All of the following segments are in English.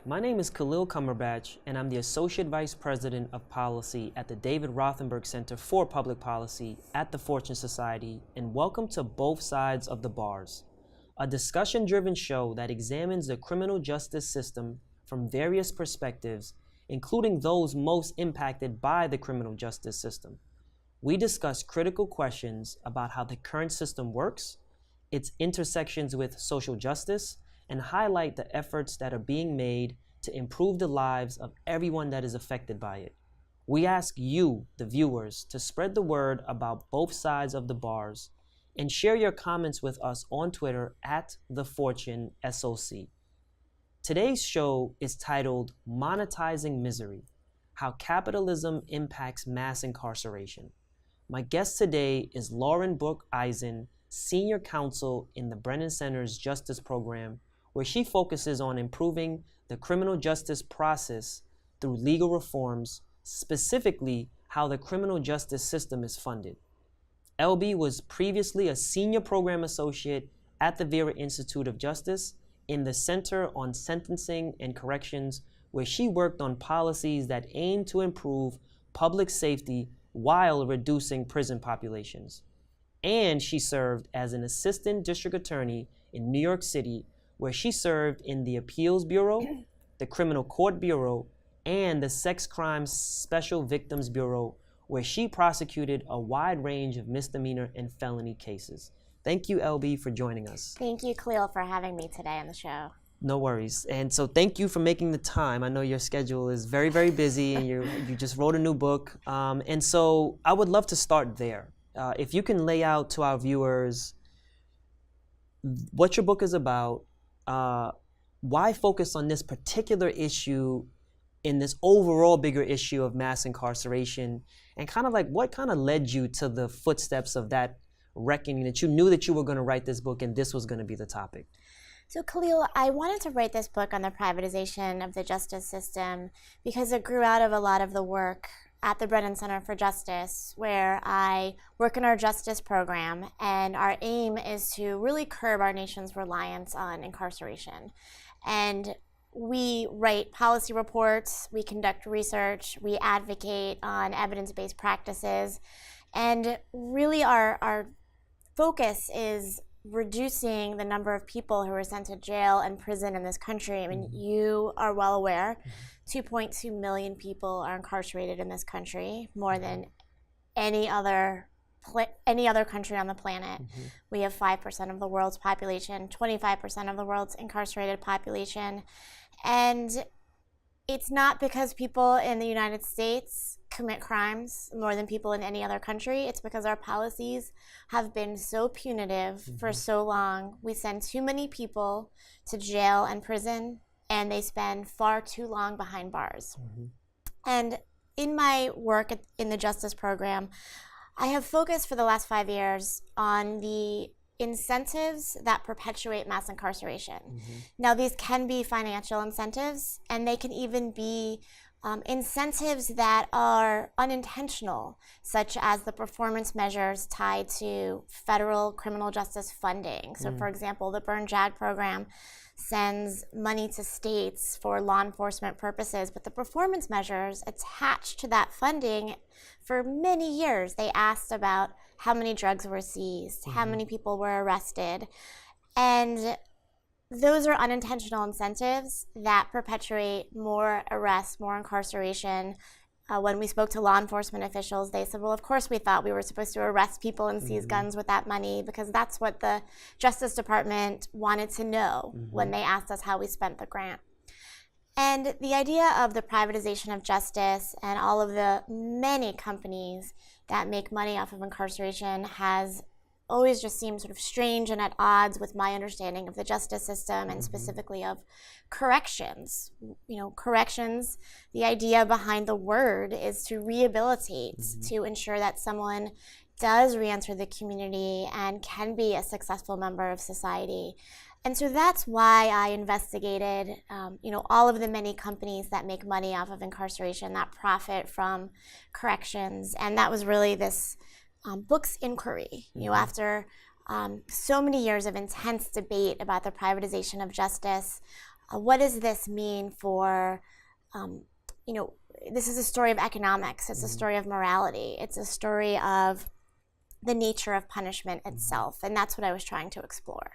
My name is Khalil Cumberbatch, and I'm the Associate Vice President of Policy at the David Rothenberg Center for Public Policy at the Fortune Society, and welcome to Both Sides of the Bars, a discussion-driven show that examines the criminal justice system from various perspectives, including those most impacted by the criminal justice system. We discuss critical questions about how the current system works, its intersections with social justice, and highlight the efforts that are being made to improve the lives of everyone that is affected by it. We ask you, the viewers, to spread the word about both sides of the bars and share your comments with us on Twitter at TheFortuneSOC. Today's show is titled Monetizing Misery: How Capitalism Impacts Mass Incarceration. My guest today is Lauren-Brooke Eisen, Senior Counsel in the Brennan Center's Justice Program, where she focuses on improving the criminal justice process through legal reforms, specifically how the criminal justice system is funded. LB was previously a Senior Program Associate at the Vera Institute of Justice in the Center on Sentencing and Corrections, where she worked on policies that aim to improve public safety while reducing prison populations. And she served as an Assistant District Attorney in New York City, where she served in the Appeals Bureau, the Criminal Court Bureau, and the Sex Crimes Special Victims Bureau, where she prosecuted a wide range of misdemeanor and felony cases. Thank you, LB, for joining us. Thank you, Khalil, for having me today on the show. No worries. And so thank you for making the time. I know your schedule is very, very busy, and you just wrote a new book. And so I would love to start there. If you can lay out to our viewers what your book is about, why focus on this particular issue in this overall bigger issue of mass incarceration, and kind of like what kind of led you to the footsteps of that reckoning that you knew that you were going to write this book and this was going to be the topic? So Khalil, I wanted to write this book on the privatization of the justice system because it grew out of a lot of the work at the Brennan Center for Justice, where I work in our justice program, and our aim is to really curb our nation's reliance on incarceration. And we write policy reports, we conduct research, we advocate on evidence-based practices, and really our focus is reducing the number of people who are sent to jail and prison in this country. I mean, you are well aware, 2.2 million people are incarcerated in this country, more than any other country on the planet. We have 5% of the world's population, 25% of the world's incarcerated population. And it's not because people in the United States commit crimes more than people in any other country. It's because our policies have been so punitive for so long. We send too many people to jail and prison, and they spend far too long behind bars. And in my work in the justice program, I have focused for the last 5 years on the incentives that perpetuate mass incarceration. Now, these can be financial incentives, and they can even be incentives that are unintentional, such as the performance measures tied to federal criminal justice funding. So, for example, the Burn JAG program sends money to states for law enforcement purposes, but the performance measures attached to that funding, for many years, they asked about how many drugs were seized, how many people were arrested, and those are unintentional incentives that perpetuate more arrests, more incarceration. When we spoke to law enforcement officials, they said, well, of course we thought we were supposed to arrest people and seize guns with that money, because that's what the Justice Department wanted to know when they asked us how we spent the grant. And the idea of the privatization of justice and all of the many companies that make money off of incarceration has always just seemed sort of strange and at odds with my understanding of the justice system, and specifically of corrections. You know, corrections, the idea behind the word is to rehabilitate, to ensure that someone does re-enter the community and can be a successful member of society. And so that's why I investigated, all of the many companies that make money off of incarceration, that profit from corrections. And that was really this book's inquiry, after so many years of intense debate about the privatization of justice, what does this mean for, this is a story of economics. It's a story of morality. It's a story of the nature of punishment itself. And that's what I was trying to explore.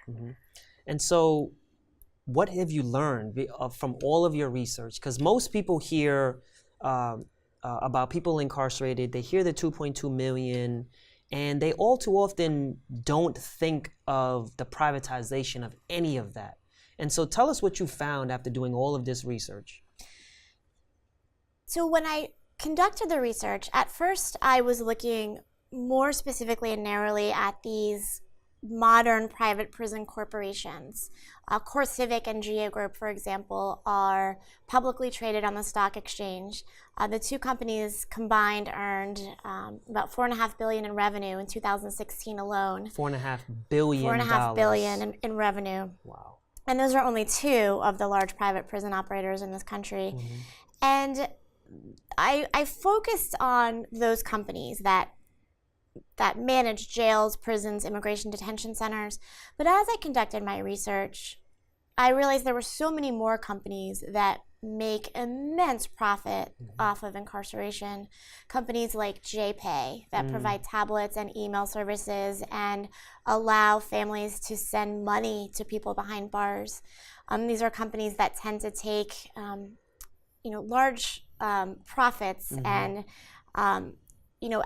And so what have you learned from all of your research? Because most people hear about people incarcerated, they hear the 2.2 million, and they all too often don't think of the privatization of any of that. And so tell us what you found after doing all of this research. So when I conducted the research, at first I was looking more specifically and narrowly at these modern private prison corporations. CoreCivic and GEO Group, for example, are publicly traded on the stock exchange. The two companies combined earned about $4.5 billion in revenue in 2016 alone. $4.5 billion. $4.5 billion in revenue. Wow. And those are only two of the large private prison operators in this country. And I focused on those companies that manage jails, prisons, immigration detention centers. But as I conducted my research, I realized there were so many more companies that make immense profit off of incarceration. Companies like JPay that provide tablets and email services and allow families to send money to people behind bars. These are companies that tend to take large profits and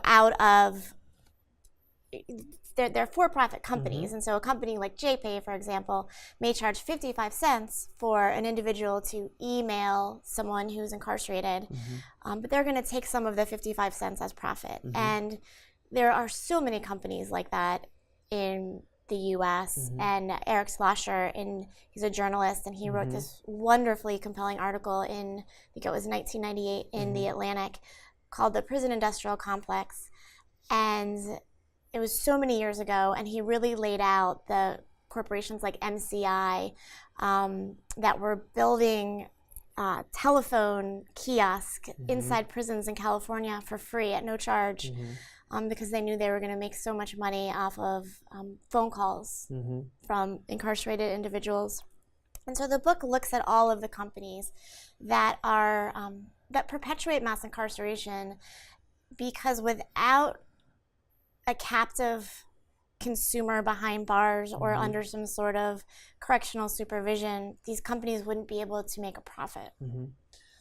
out of they're for-profit companies, and so a company like JPay, for example, may charge 55 cents for an individual to email someone who's incarcerated, but they're going to take some of the 55 cents as profit. And there are so many companies like that in the U.S. And Eric Schlosser, he's a journalist, and he wrote this wonderfully compelling article in, I think it was 1998, in The Atlantic, called "The Prison Industrial Complex," and it was so many years ago, and he really laid out the corporations like MCI that were building telephone kiosks inside prisons in California for free at no charge because they knew they were going to make so much money off of phone calls from incarcerated individuals. And so the book looks at all of the companies that are that perpetuate mass incarceration, because without a captive consumer behind bars or under some sort of correctional supervision, these companies wouldn't be able to make a profit.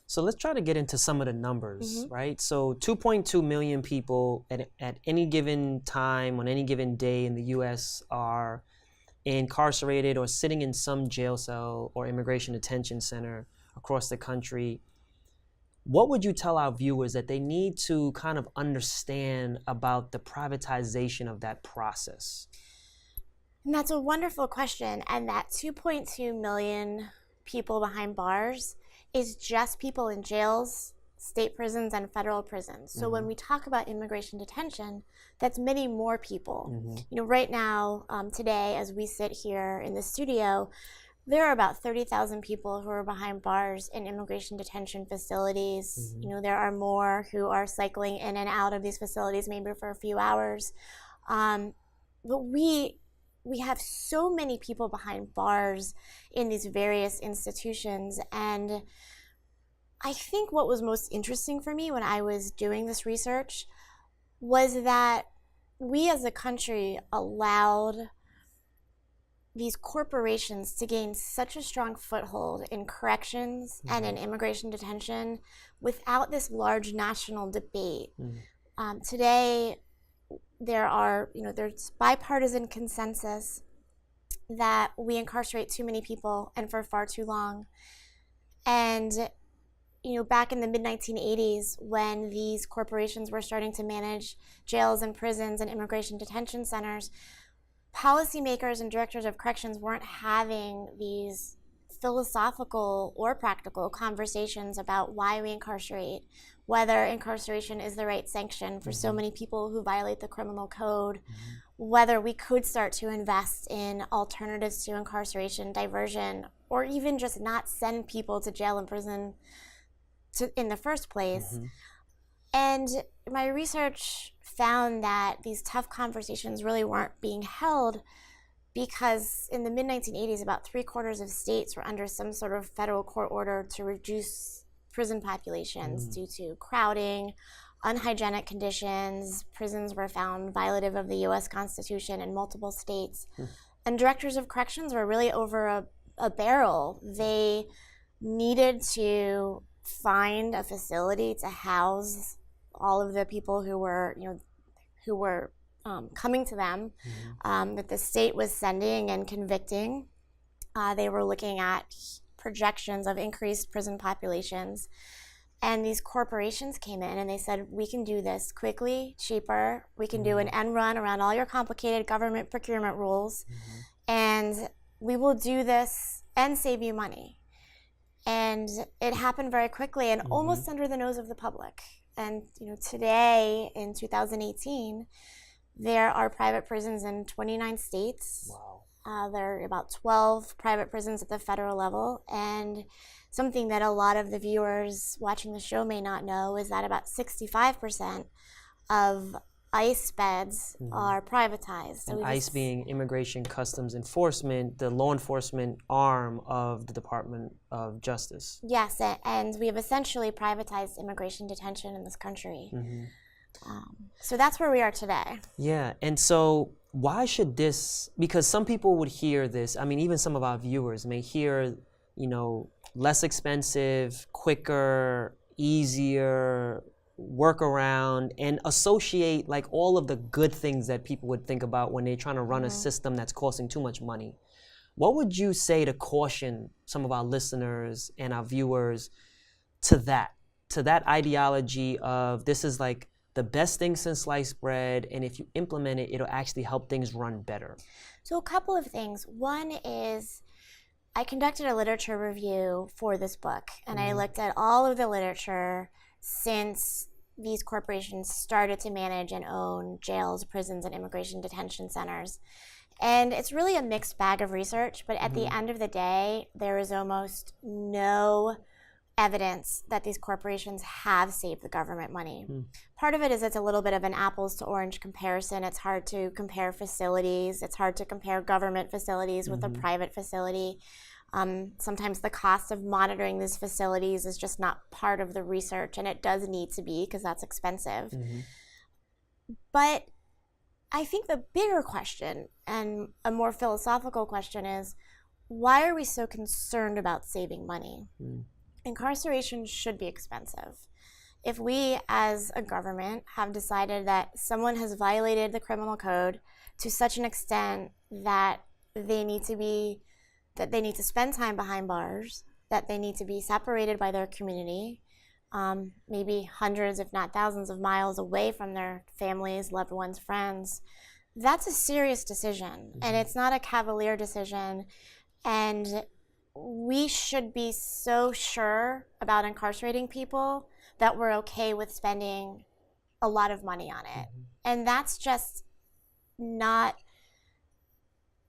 So let's try to get into some of the numbers, right? So 2.2 million people at any given time, on any given day in the U.S. are incarcerated or sitting in some jail cell or immigration detention center across the country. What would you tell our viewers that they need to kind of understand about the privatization of that process? And that's a wonderful question. And that 2.2 million people behind bars is just people in jails, state prisons, and federal prisons. So when we talk about immigration detention, that's many more people. Right now, today, as we sit here in the studio, there are about 30,000 people who are behind bars in immigration detention facilities. There are more who are cycling in and out of these facilities maybe for a few hours. But we have so many people behind bars in these various institutions. And I think what was most interesting for me when I was doing this research was that we as a country allowed these corporations to gain such a strong foothold in corrections and in immigration detention without this large national debate. Today, there's bipartisan consensus that we incarcerate too many people and for far too long. And back in the mid-1980s, when these corporations were starting to manage jails and prisons and immigration detention centers, policymakers and directors of corrections weren't having these philosophical or practical conversations about why we incarcerate, whether incarceration is the right sanction for so many people who violate the criminal code, whether we could start to invest in alternatives to incarceration, diversion, or even just not send people to jail and prison in the first place. And my research found that these tough conversations really weren't being held because in the mid-1980s, about 3/4 of states were under some sort of federal court order to reduce prison populations due to crowding, unhygienic conditions. Prisons were found violative of the U.S. Constitution in multiple states. And directors of corrections were really over a barrel. They needed to find a facility to house all of the people who were coming to them, that the state was sending and convicting. They were looking at projections of increased prison populations. And these corporations came in and they said, we can do this quickly, cheaper. We can do an end run around all your complicated government procurement rules. And we will do this and save you money. And it happened very quickly and almost under the nose of the public. And today, in 2018, there are private prisons in 29 states. Wow. There are about 12 private prisons at the federal level. And something that a lot of the viewers watching the show may not know is that about 65% of ICE beds are privatized. And ICE being Immigration Customs Enforcement, the law enforcement arm of the Department of Justice. Yes, and we have essentially privatized immigration detention in this country. So that's where we are today. Yeah, and so why should this, because some people would hear this, I mean, even some of our viewers may hear, less expensive, quicker, easier, workaround, and associate like all of the good things that people would think about when they're trying to run a system that's costing too much money. What would you say to caution some of our listeners and our viewers to that ideology of this is like the best thing since sliced bread, and if you implement it, it'll actually help things run better? So a couple of things. One is I conducted a literature review for this book, and I looked at all of the literature since these corporations started to manage and own jails, prisons, and immigration detention centers. And it's really a mixed bag of research, but at the end of the day, there is almost no evidence that these corporations have saved the government money. Part of it is it's a little bit of an apples to orange comparison. It's hard to compare facilities. It's hard to compare government facilities with a private facility. Sometimes the cost of monitoring these facilities is just not part of the research, and it does need to be because that's expensive. But I think the bigger question and a more philosophical question is, why are we so concerned about saving money? Incarceration should be expensive. If we as a government have decided that someone has violated the criminal code to such an extent that they need to spend time behind bars, that they need to be separated by their community, maybe hundreds if not thousands of miles away from their families, loved ones, friends, that's a serious decision. And it's not a cavalier decision. And we should be so sure about incarcerating people that we're okay with spending a lot of money on it. And that's just not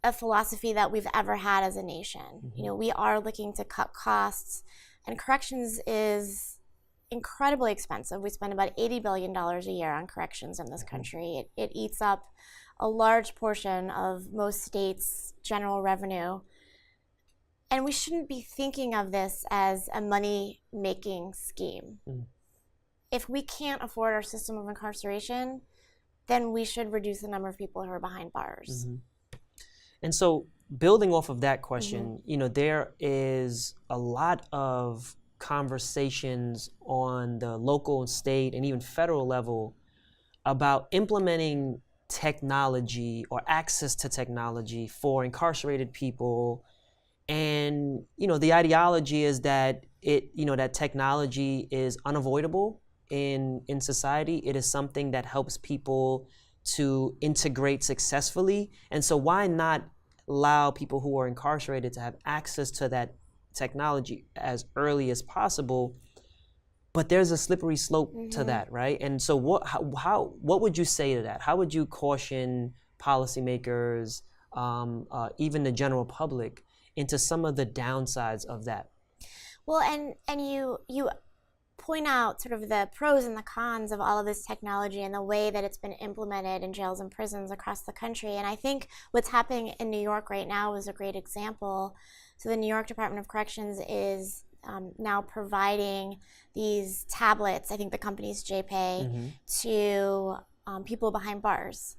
a philosophy that we've ever had as a nation. We are looking to cut costs, and corrections is incredibly expensive. We spend about $80 billion a year on corrections in this country. It eats up a large portion of most states' general revenue. And we shouldn't be thinking of this as a money-making scheme. If we can't afford our system of incarceration, then we should reduce the number of people who are behind bars. And so building off of that question, there is a lot of conversations on the local, state, and even federal level about implementing technology or access to technology for incarcerated people. And, the ideology is that that technology is unavoidable in society. It is something that helps people to integrate successfully. And so why not allow people who are incarcerated to have access to that technology as early as possible? But there's a slippery slope to that, right? And so what would you say to that? How would you caution policymakers, even the general public, into some of the downsides of that? Well, and you point out sort of the pros and the cons of all of this technology and the way that it's been implemented in jails and prisons across the country. And I think what's happening in New York right now is a great example. So the New York Department of Corrections is now providing these tablets, I think the company's JPay, to people behind bars.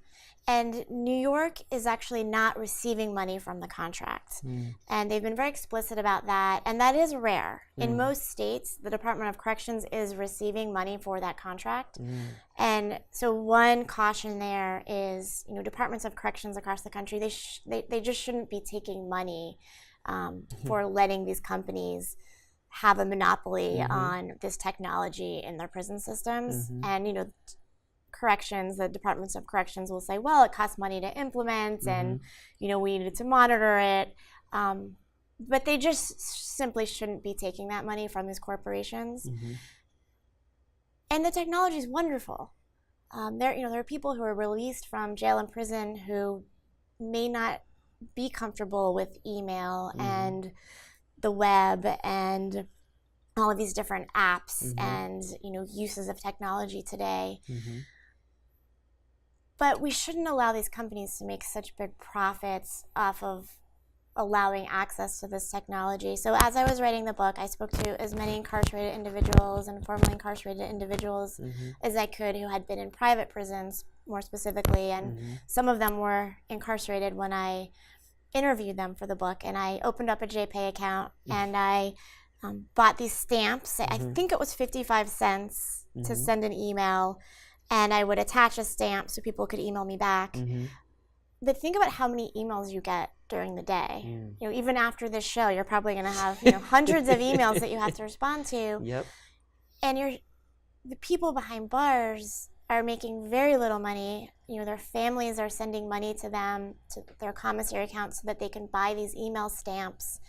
And New York is actually not receiving money from the contract. And they've been very explicit about that. And that is rare. In most states, the Department of Corrections is receiving money for that contract. And so one caution there is, departments of corrections across the country, they just shouldn't be taking money for letting these companies have a monopoly on this technology in their prison systems. And, corrections, the departments of corrections will say, well, it costs money to implement and, we need to monitor it. But they just simply shouldn't be taking that money from these corporations. And the technology is wonderful. There are people who are released from jail and prison who may not be comfortable with email and the web and all of these different apps and, uses of technology today. But we shouldn't allow these companies to make such big profits off of allowing access to this technology. So as I was writing the book, I spoke to as many incarcerated individuals and formerly incarcerated individuals as I could who had been in private prisons, more specifically. And some of them were incarcerated when I interviewed them for the book. And I opened up a JPay account and I bought these stamps. I think it was 55 cents to send an email. And I would attach a stamp so people could email me back. But think about how many emails you get during the day. Even after this show, you're probably going to have hundreds of emails that you have to respond to. And the people behind bars are making very little money. Their families are sending money to them, to their commissary accounts, so that they can buy these email stamps.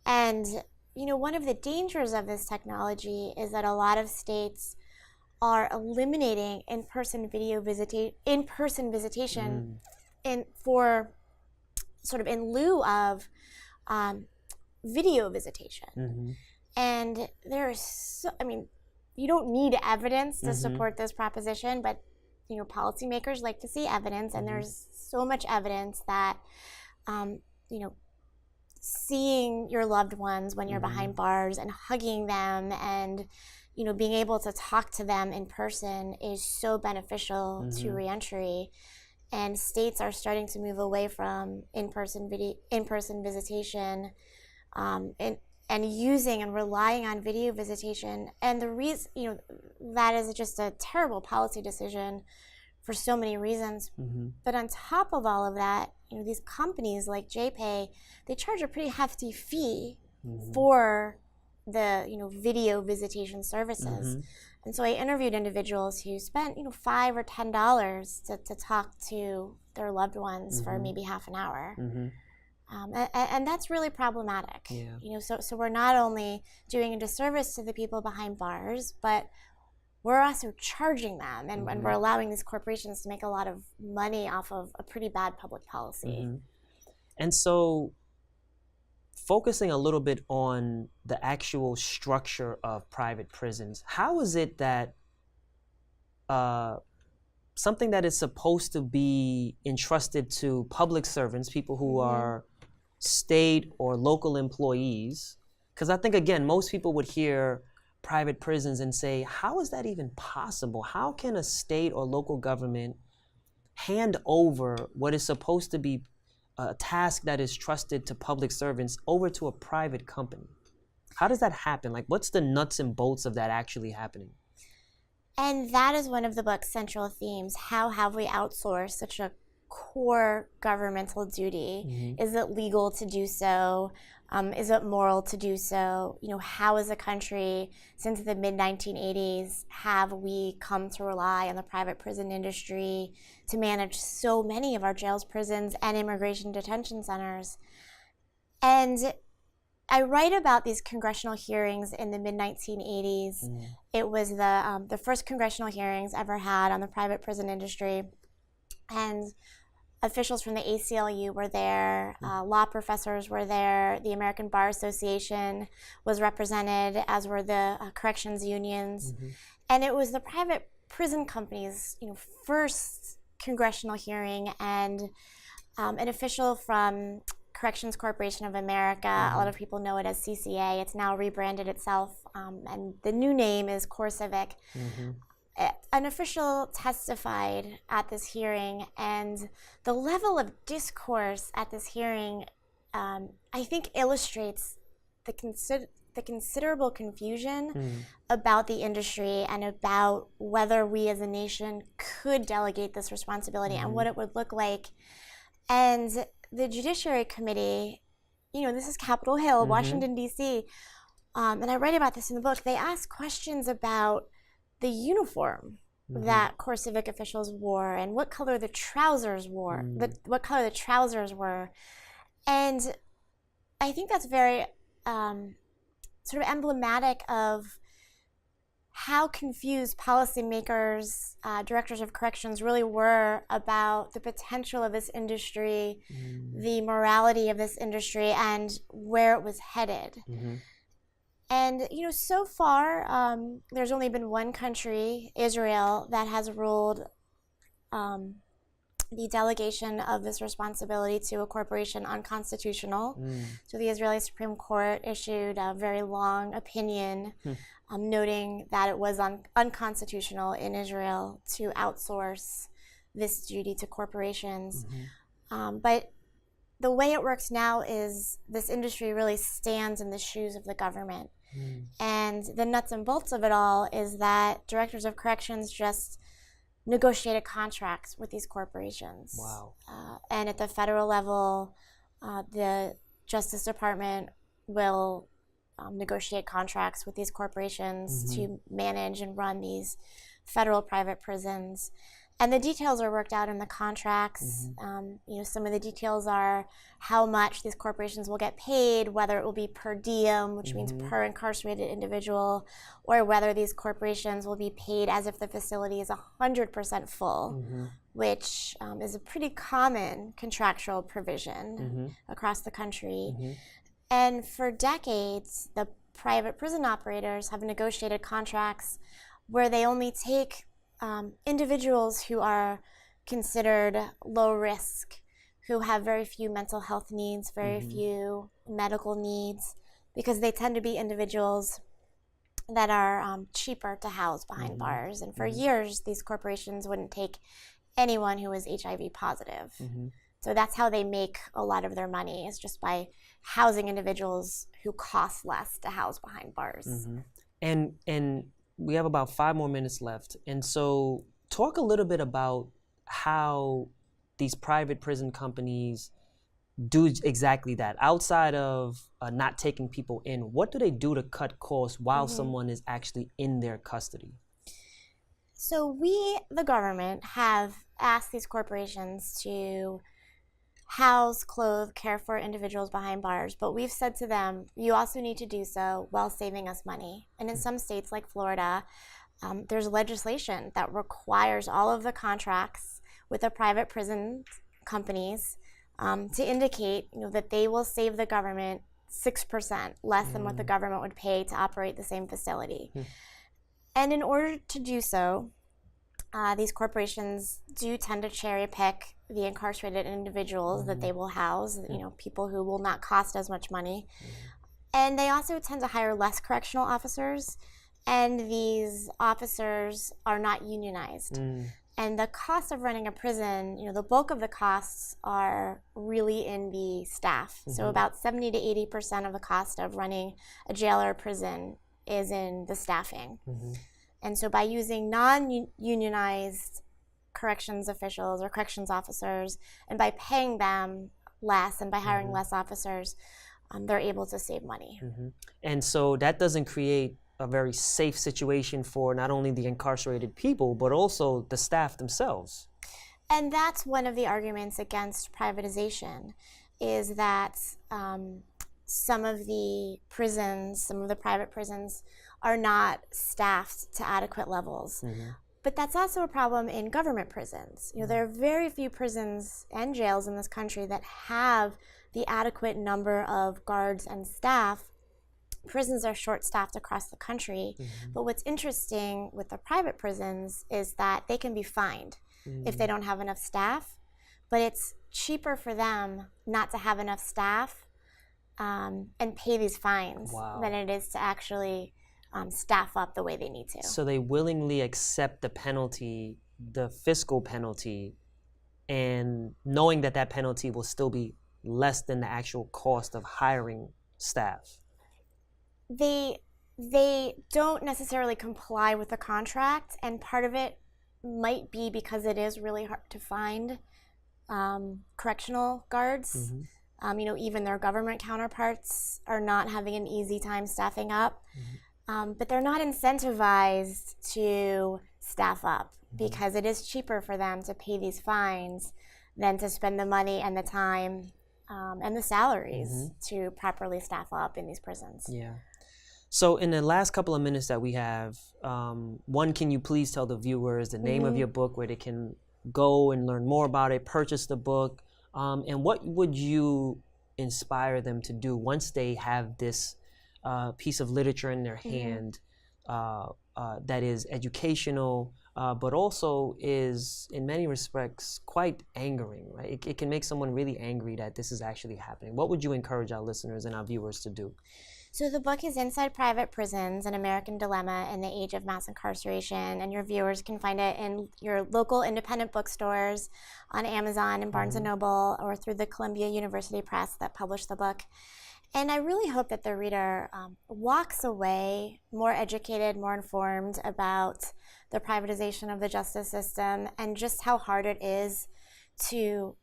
And one of the dangers of this technology is that a lot of states are eliminating in-person visitation for sort of in lieu of video visitation. And there is you don't need evidence to support this proposition, but policymakers like to see evidence, and there's so much evidence that seeing your loved ones when you're behind bars and hugging them and being able to talk to them in person is so beneficial to reentry. And states are starting to move away from in-person visitation and using and relying on video visitation. And the reason, that is just a terrible policy decision for so many reasons. But on top of all of that, these companies like JPay, they charge a pretty hefty fee for the video visitation services. And so I interviewed individuals who spent $5 or $10 to talk to their loved ones for maybe half an hour. And that's really problematic. So we're not only doing a disservice to the people behind bars, but we're also charging them, and we're allowing these corporations to make a lot of money off of a pretty bad public policy. And so focusing a little bit on the actual structure of private prisons, how is it that something that is supposed to be entrusted to public servants, people who are state or local employees, because I think, again, most people would hear private prisons and say, how is that even possible? How can a state or local government hand over what is supposed to be a task that is trusted to public servants over to a private company? How does that happen? Like, what's the nuts and bolts of that actually happening? And that is one of the book's central themes. How have we outsourced such a core governmental duty? Is it legal to do so? Is it moral to do so? How as a country, since the mid-1980s, have we come to rely on the private prison industry to manage so many of our jails, prisons, and immigration detention centers? And I write about these congressional hearings in the mid-1980s. It was the first congressional hearings ever had on the private prison industry. And officials from the ACLU were there, law professors were there, the American Bar Association was represented, as were the corrections unions. And it was the private prison companies, first congressional hearing, and an official from Corrections Corporation of America, a lot of people know it as CCA, it's now rebranded itself, and the new name is CoreCivic. An official testified at this hearing, and the level of discourse at this hearing, I think, illustrates the considerable confusion about the industry and about whether we as a nation could delegate this responsibility and what it would look like. And the Judiciary Committee, this is Capitol Hill, Washington, D.C., and I write about this in the book. They ask questions about the uniform that CoreCivic officials wore and what color the trousers were, and I think that's very sort of emblematic of how confused policymakers, directors of corrections really were about the potential of this industry, the morality of this industry, and where it was headed. And, so far, there's only been one country, Israel, that has ruled the delegation of this responsibility to a corporation unconstitutional. So the Israeli Supreme Court issued a very long opinion noting that it was unconstitutional in Israel to outsource this duty to corporations. But the way it works now is this industry really stands in the shoes of the government. And the nuts and bolts of it all is that directors of corrections just negotiated contracts with these corporations. And at the federal level, the Justice Department will negotiate contracts with these corporations to manage and run these federal private prisons. And the details are worked out in the contracts. Some of the details are how much these corporations will get paid, whether it will be per diem, which means per incarcerated individual, or whether these corporations will be paid as if the facility is 100% full, which is a pretty common contractual provision across the country. And for decades, the private prison operators have negotiated contracts where they only take individuals who are considered low risk, who have very few mental health needs, very few medical needs, because they tend to be individuals that are cheaper to house behind bars. And for years, these corporations wouldn't take anyone who was HIV positive. So that's how they make a lot of their money, is just by housing individuals who cost less to house behind bars. And we have about 5 more minutes left. And so talk a little bit about how these private prison companies do exactly that. Outside of not taking people in, what do they do to cut costs while someone is actually in their custody? So we, the government, have asked these corporations to house, clothe, care for individuals behind bars, but we've said to them, you also need to do so while saving us money. And in some states like Florida, there's legislation that requires all of the contracts with the private prison companies to indicate that they will save the government 6% less than what the government would pay to operate the same facility. And in order to do so, these corporations do tend to cherry pick the incarcerated individuals that they will house, people who will not cost as much money. And they also tend to hire less correctional officers, and these officers are not unionized. And the cost of running a prison, the bulk of the costs are really in the staff. So about 70 to 80% of the cost of running a jail or a prison is in the staffing. And so by using non-unionized corrections officials or corrections officers, and by paying them less and by hiring less officers, they're able to save money. And so that doesn't create a very safe situation for not only the incarcerated people, but also the staff themselves. And that's one of the arguments against privatization, is that some of the prisons, some of the private prisons, are not staffed to adequate levels. But that's also a problem in government prisons. You know, there are very few prisons and jails in this country that have the adequate number of guards and staff. Prisons are short-staffed across the country, but what's interesting with the private prisons is that they can be fined if they don't have enough staff, but it's cheaper for them not to have enough staff and pay these fines than it is to actually staff up the way they need to. So they willingly accept the penalty, the fiscal penalty, and knowing that that penalty will still be less than the actual cost of hiring staff. They don't necessarily comply with the contract, and part of it might be because it is really hard to find correctional guards. You know, even their government counterparts are not having an easy time staffing up, but they're not incentivized to staff up because it is cheaper for them to pay these fines than to spend the money and the time and the salaries to properly staff up in these prisons. Yeah. So in the last couple of minutes that we have, one, can you please tell the viewers the name of your book, where they can go and learn more about it, purchase the book, and what would you inspire them to do once they have this piece of literature in their hand that is educational, but also is, in many respects, quite angering, right? It can make someone really angry that this is actually happening. What would you encourage our listeners and our viewers to do? So the book is Inside Private Prisons, An American Dilemma in the Age of Mass Incarceration, and your viewers can find it in your local independent bookstores, on Amazon and Barnes & Noble, or through the Columbia University Press that published the book. And I really hope that the reader walks away more educated, more informed about the privatization of the justice system and just how hard it is to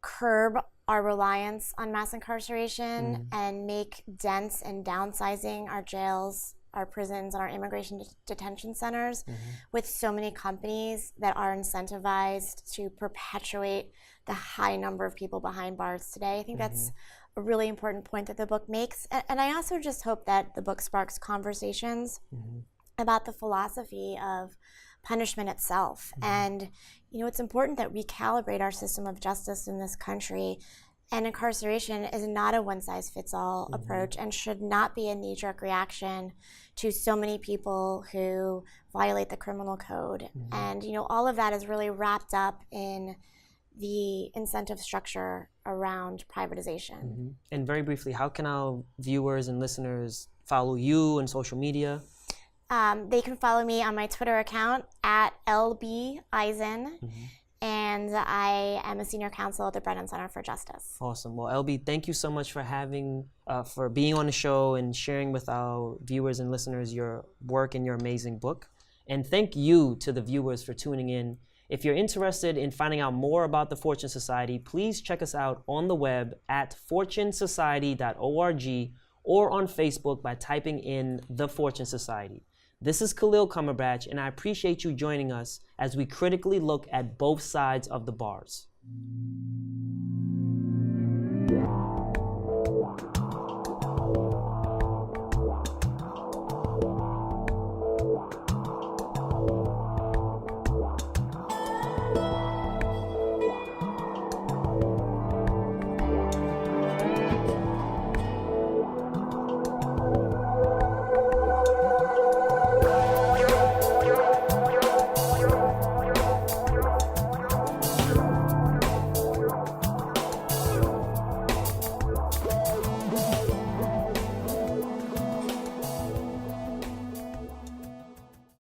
curb our reliance on mass incarceration and make dents in downsizing our jails, our prisons, and our immigration detention centers with so many companies that are incentivized to perpetuate the high number of people behind bars today. I think that's a really important point that the book makes. And I also just hope that the book sparks conversations about the philosophy of punishment itself. And, you know, it's important that we calibrate our system of justice in this country. And incarceration is not a one-size-fits-all approach and should not be a knee-jerk reaction to so many people who violate the criminal code. And, you know, all of that is really wrapped up in the incentive structure around privatization. And very briefly, how can our viewers and listeners follow you on social media? They can follow me on my Twitter account at LB Eisen, and I am a senior counsel at the Brennan Center for Justice. Awesome. Well, LB, thank you so much for for being on the show and sharing with our viewers and listeners your work and your amazing book. And thank you to the viewers for tuning in. If you're interested in finding out more about the Fortune Society, please check us out on the web at fortunesociety.org or on Facebook by typing in The Fortune Society. This is Khalil Cumberbatch, and I appreciate you joining us as we critically look at both sides of the bars.